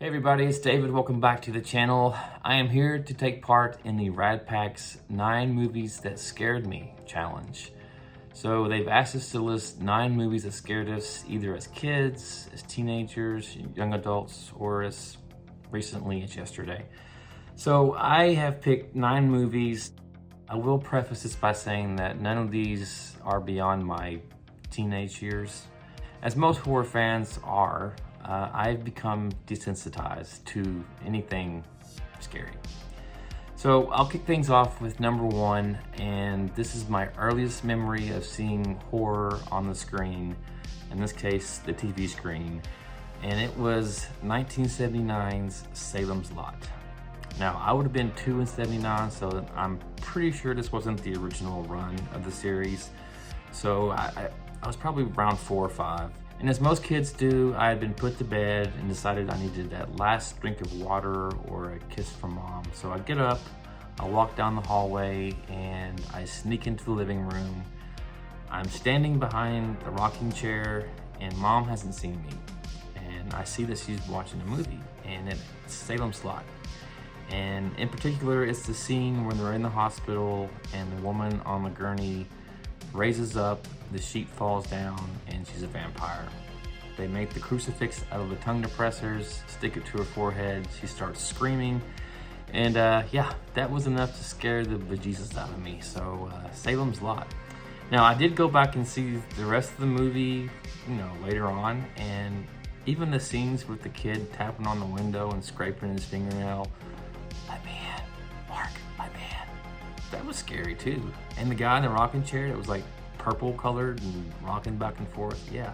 Hey everybody, it's David. Welcome back to the channel. I am here to take part in the Rad Pack's 9 Movies That Scared Me challenge. So they've asked us to list 9 movies that scared us either as kids, as teenagers, young adults, or as recently as yesterday. So I have picked 9 movies. I will preface this by saying that none of these are beyond my teenage years. As most horror fans are, I've become desensitized to anything scary. So I'll kick things off with number 1, and this is my earliest memory of seeing horror on the screen, in this case, the TV screen, and it was 1979's Salem's Lot. Now, I would have been 2 in 79, so I'm pretty sure this wasn't the original run of the series. So I was probably around 4 or 5. And as most kids do, I had been put to bed and decided I needed that last drink of water or a kiss from mom. So I get up, I walk down the hallway, and I sneak into the living room. I'm standing behind the rocking chair, and mom hasn't seen me. And I see that she's watching a movie, and it's Salems Lot. And in particular, it's the scene when they're in the hospital and the woman on the gurney raises up, the sheet falls down, and she's a vampire. They make the crucifix out of the tongue depressors, stick it to her forehead, she starts screaming, and yeah, that was enough to scare the bejesus out of me. So Salem's Lot. Now, I did go back and see the rest of the movie, later on, and even the scenes with the kid tapping on the window and scraping his fingernail, my man, Mark, my man, that was scary too. And the guy in the rocking chair that was like purple colored and rocking back and forth. Yeah,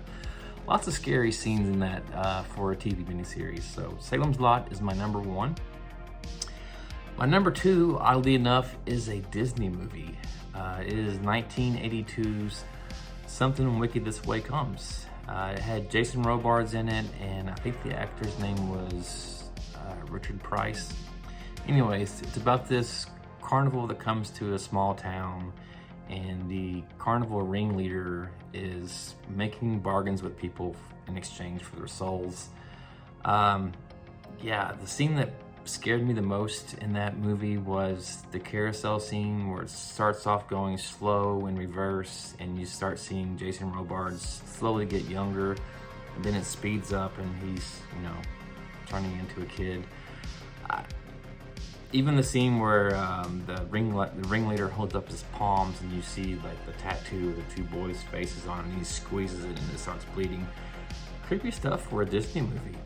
lots of scary scenes in that for a TV miniseries. So Salem's Lot is my number 1. My number 2, oddly enough, is a Disney movie. It is 1982's Something Wicked This Way Comes. It had Jason Robards in it, and I think the actor's name was Richard Price. Anyways, it's about this carnival that comes to a small town, and the carnival ringleader is making bargains with people in exchange for their souls. Yeah, the scene that scared me the most in that movie was the carousel scene where it starts off going slow in reverse, and you start seeing Jason Robards slowly get younger, and then it speeds up and he's, turning into a kid. Even the scene where the ringleader holds up his palms and you see like the tattoo of the 2 boys' faces on it, and he squeezes it and it starts bleeding. Creepy stuff for a Disney movie.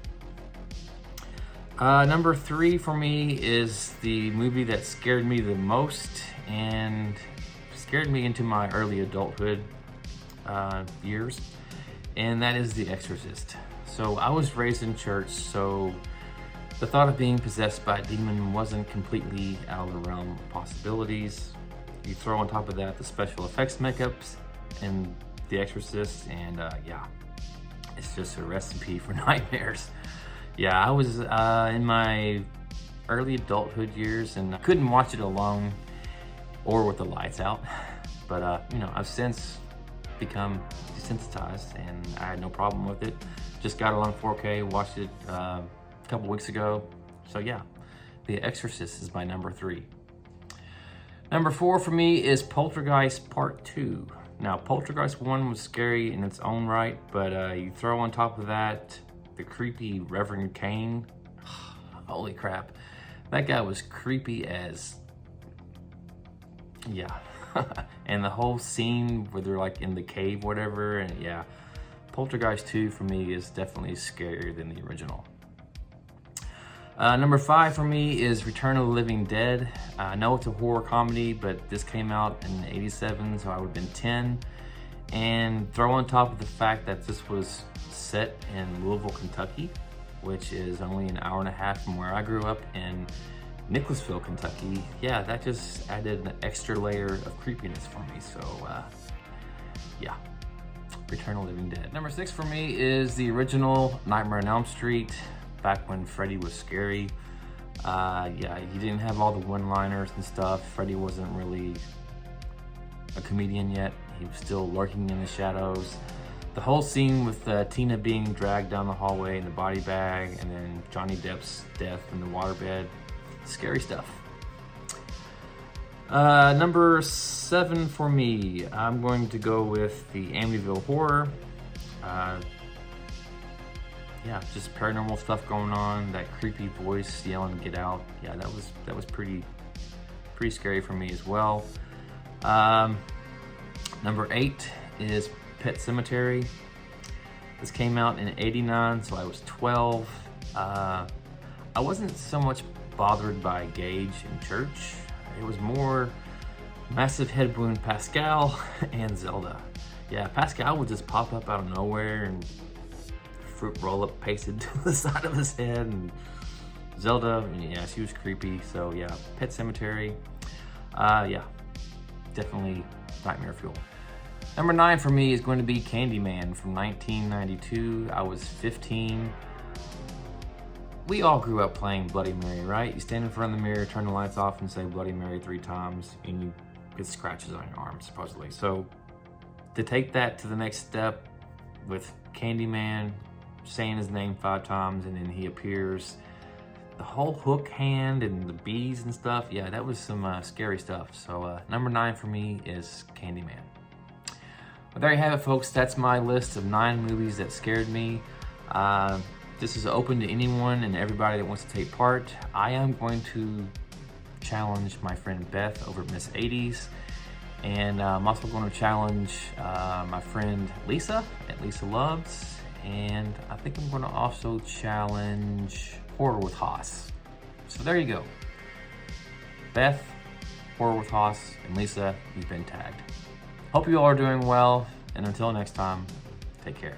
Number 3 for me is the movie that scared me the most and scared me into my early adulthood years, and that is The Exorcist. So I was raised in church, so the thought of being possessed by a demon wasn't completely out of the realm of possibilities. You throw on top of that the special effects makeups and The Exorcist, and yeah, it's just a recipe for nightmares. Yeah, I was in my early adulthood years, and I couldn't watch it alone or with the lights out. But I've since become desensitized, and I had no problem with it. Just got it on 4K, watched it a couple weeks ago. So yeah, The Exorcist is my number 3. Number 4 for me is Poltergeist Part 2. Now, Poltergeist 1 was scary in its own right, but you throw on top of that the creepy Reverend Cain. Holy crap, that guy was creepy as, yeah. And the whole scene where they're like in the cave, whatever, and yeah, Poltergeist 2 for me is definitely scarier than the original. Number 5 for me is Return of the Living Dead. I know it's a horror comedy, but this came out in '87, so I would have been 10. And throw on top of the fact that this was set in Louisville, Kentucky, which is only an hour and a half from where I grew up in Nicholasville, Kentucky. Yeah, that just added an extra layer of creepiness for me. So yeah, Return of the Living Dead. Number 6 for me is the original Nightmare on Elm Street, back when Freddy was scary. Yeah, he didn't have all the one-liners and stuff. Freddy wasn't really a comedian yet. He was still lurking in the shadows. The whole scene with Tina being dragged down the hallway in the body bag, and then Johnny Depp's death in the waterbed, scary stuff. Number 7 for me, I'm going to go with the Amityville Horror. Yeah, just paranormal stuff going on. That creepy voice yelling, "Get out!" Yeah, that was pretty scary for me as well. Number 8 is Pet Sematary. This came out in '89, so I was 12. I wasn't so much bothered by Gage in church. It was more massive head wound Pascal and Zelda. Yeah, Pascal would just pop up out of nowhere and fruit roll up pasted to the side of his head, and Zelda, yeah, she was creepy. So yeah, Pet Sematary, yeah, definitely nightmare fuel. Number 9 for me is going to be Candyman from 1992. I was 15. We all grew up playing Bloody Mary, right? You stand in front of the mirror, turn the lights off, and say Bloody Mary 3 times, and you get scratches on your arm, supposedly. So to take that to the next step with Candyman saying his name 5 times and then he appears, the whole hook hand and the bees and stuff, yeah, that was some scary stuff. So number 9 for me is Candyman. Well, there you have it, folks. That's my list of 9 movies that scared me. This is open to anyone and everybody that wants to take part. I am going to challenge my friend Beth over at Miss 80s. And I'm also going to challenge my friend Lisa at Lisa Loves. And I think I'm going to also challenge Horror with Haas. So there you go. Beth, Horror with Haas, and Lisa, you've been tagged. Hope you all are doing well. And until next time, take care.